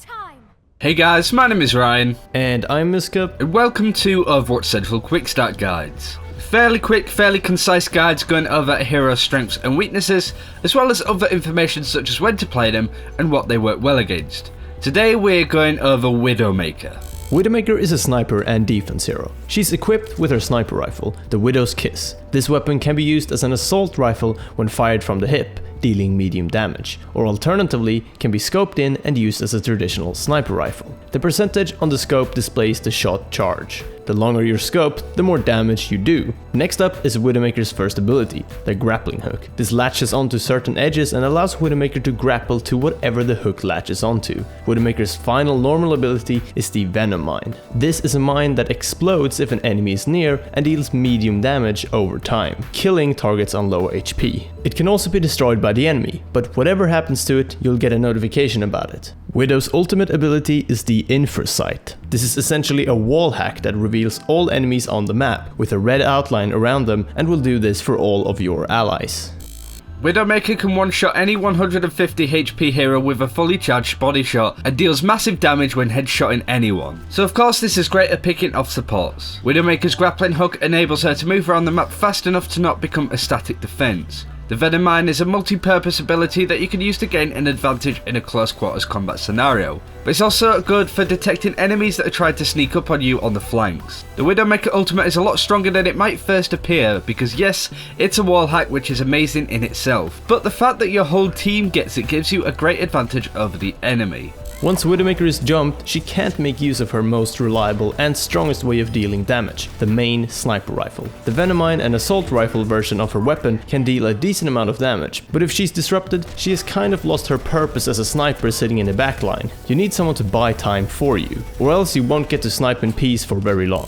time. Hey guys, my name is Ryan. And I'm Miska. And welcome to Overwatch Central Quick Start Guides. Fairly quick, fairly concise guides going over a hero's strengths and weaknesses, as well as other information such as when to play them and what they work well against. Today we're going over Widowmaker. Widowmaker is a sniper and defense hero. She's equipped with her sniper rifle, the Widow's Kiss. This weapon can be used as an assault rifle when fired from the hip, dealing medium damage, or alternatively can be scoped in and used as a traditional sniper rifle. The percentage on the scope displays the shot charge. The longer you're scoped, the more damage you do. Next up is Widowmaker's first ability, the grappling hook. This latches onto certain edges and allows Widowmaker to grapple to whatever the hook latches onto. Widowmaker's final normal ability is the Venom Mine. This is a mine that explodes if an enemy is near and deals medium damage over time, killing targets on low HP. It can also be destroyed by the enemy, but whatever happens to it, you'll get a notification about it. Widow's ultimate ability is the Infrasight. This is essentially a wall hack that reveals all enemies on the map with a red outline around them and will do this for all of your allies. Widowmaker can one-shot any 150 HP hero with a fully charged body shot and deals massive damage when headshotting anyone. So of course this is great at picking off supports. Widowmaker's grappling hook enables her to move around the map fast enough to not become a static defense. The Venom Mine is a multi-purpose ability that you can use to gain an advantage in a close quarters combat scenario, but it's also good for detecting enemies that are trying to sneak up on you on the flanks. The Widowmaker ultimate is a lot stronger than it might first appear because yes, it's a wall hack which is amazing in itself, but the fact that your whole team gets it gives you a great advantage over the enemy. Once Widowmaker is jumped, she can't make use of her most reliable and strongest way of dealing damage, the main sniper rifle. The Venom Mine and assault rifle version of her weapon can deal a decent amount of damage, but if she's disrupted, she has kind of lost her purpose as a sniper sitting in the backline. You need someone to buy time for you, or else you won't get to snipe in peace for very long.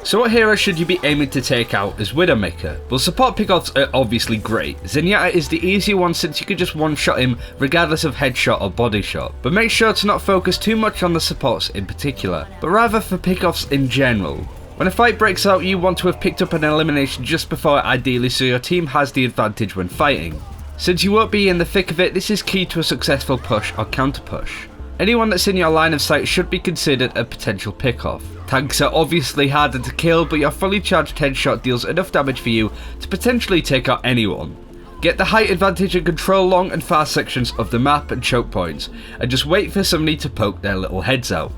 So what hero should you be aiming to take out as Widowmaker? Well, support pickoffs are obviously great. Zenyatta is the easier one since you can just one-shot him regardless of headshot or body shot. But make sure to not focus too much on the supports in particular, but rather for pickoffs in general. When a fight breaks out, you want to have picked up an elimination just before it ideally so your team has the advantage when fighting. Since you won't be in the thick of it, this is key to a successful push or counter push. Anyone that's in your line of sight should be considered a potential pickoff. Tanks are obviously harder to kill, but your fully charged headshot deals enough damage for you to potentially take out anyone. Get the height advantage and control long and far sections of the map and choke points, and just wait for somebody to poke their little heads out.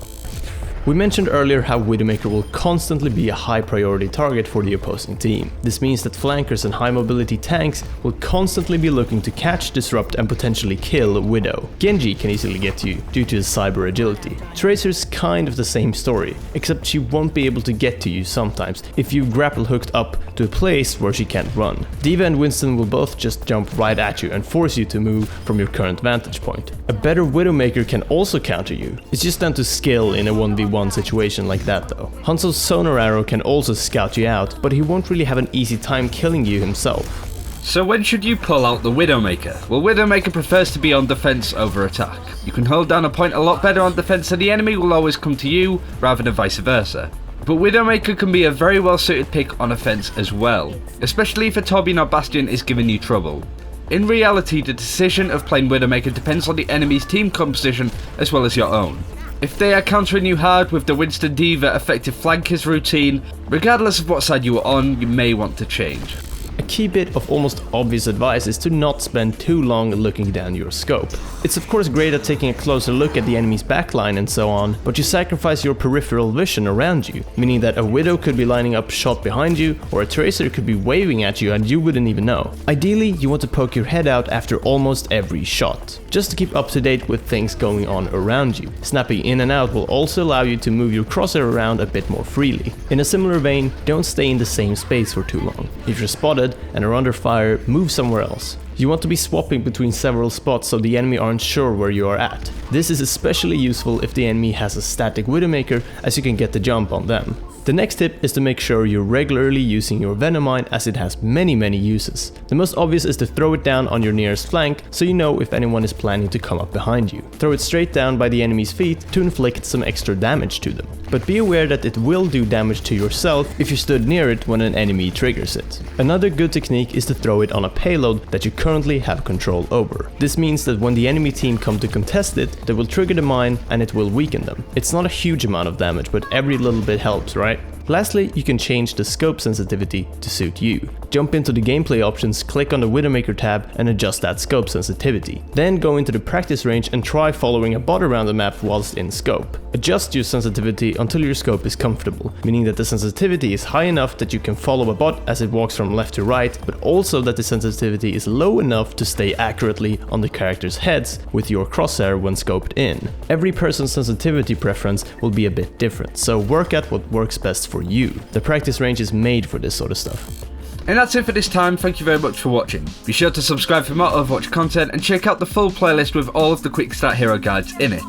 We mentioned earlier how Widowmaker will constantly be a high priority target for the opposing team. This means that flankers and high mobility tanks will constantly be looking to catch, disrupt and potentially kill Widow. Genji can easily get to you due to his cyber agility. Tracer's kind of the same story, except she won't be able to get to you sometimes if you grapple hooked up to a place where she can't run. D.Va and Winston will both just jump right at you and force you to move from your current vantage point. A better Widowmaker can also counter you. It's just down to skill in a 1v1 situation like that though. Hanzo's sonar arrow can also scout you out, but he won't really have an easy time killing you himself. So when should you pull out the Widowmaker? Well, Widowmaker prefers to be on defense over attack. You can hold down a point a lot better on defense and the enemy will always come to you rather than vice versa. But Widowmaker can be a very well suited pick on offense as well, especially if a Torbjorn or Bastion is giving you trouble. In reality, the decision of playing Widowmaker depends on the enemy's team composition as well as your own. If they are countering you hard with the Winston D.Va effective flankers routine, regardless of what side you are on, you may want to change. A key bit of almost obvious advice is to not spend too long looking down your scope. It's of course great at taking a closer look at the enemy's backline and so on, but you sacrifice your peripheral vision around you, meaning that a Widow could be lining up shot behind you, or a Tracer could be waving at you and you wouldn't even know. Ideally, you want to poke your head out after almost every shot, just to keep up to date with things going on around you. Snapping in and out will also allow you to move your crosshair around a bit more freely. In a similar vein, don't stay in the same space for too long. If you're spotted and are under fire, move somewhere else. You want to be swapping between several spots so the enemy aren't sure where you are at. This is especially useful if the enemy has a static Widowmaker, as you can get the jump on them. The next tip is to make sure you're regularly using your Venomine, as it has many uses. The most obvious is to throw it down on your nearest flank so you know if anyone is planning to come up behind you. Throw it straight down by the enemy's feet to inflict some extra damage to them. But be aware that it will do damage to yourself if you stood near it when an enemy triggers it. Another good technique is to throw it on a payload that you currently have control over. This means that when the enemy team come to contest it, they will trigger the mine and it will weaken them. It's not a huge amount of damage, but every little bit helps, right? Lastly, you can change the scope sensitivity to suit you. Jump into the gameplay options, click on the Widowmaker tab and adjust that scope sensitivity. Then go into the practice range and try following a bot around the map whilst in scope. Adjust your sensitivity until your scope is comfortable, meaning that the sensitivity is high enough that you can follow a bot as it walks from left to right, but also that the sensitivity is low enough to stay accurately on the characters' heads with your crosshair when scoped in. Every person's sensitivity preference will be a bit different, so work out what works best for you. The practice range is made for this sort of stuff. And that's it for this time. Thank you very much for watching. Be sure to subscribe for more Overwatch content and check out the full playlist with all of the quick start hero guides in it.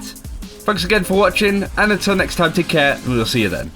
Thanks again for watching, and until next time, take care and we'll see you then.